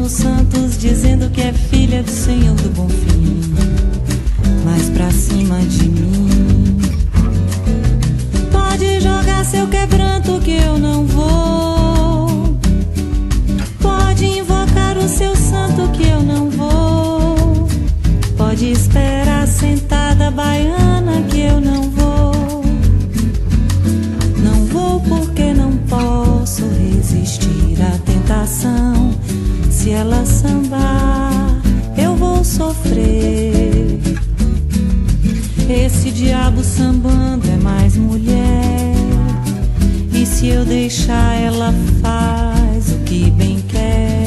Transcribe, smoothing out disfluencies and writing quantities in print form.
os santos dizendo que é filha do Senhor do Bonfim, mas pra cima de mim pode jogar seu quebranto que eu não vou, pode invocar o seu santo que eu não vou, pode esperar sentada baiana que eu não vou, não vou porque não posso resistir à tentação. Se ela sambar, eu vou sofrer. Esse diabo sambando é mais mulher, e se eu deixar ela faz o que bem quer.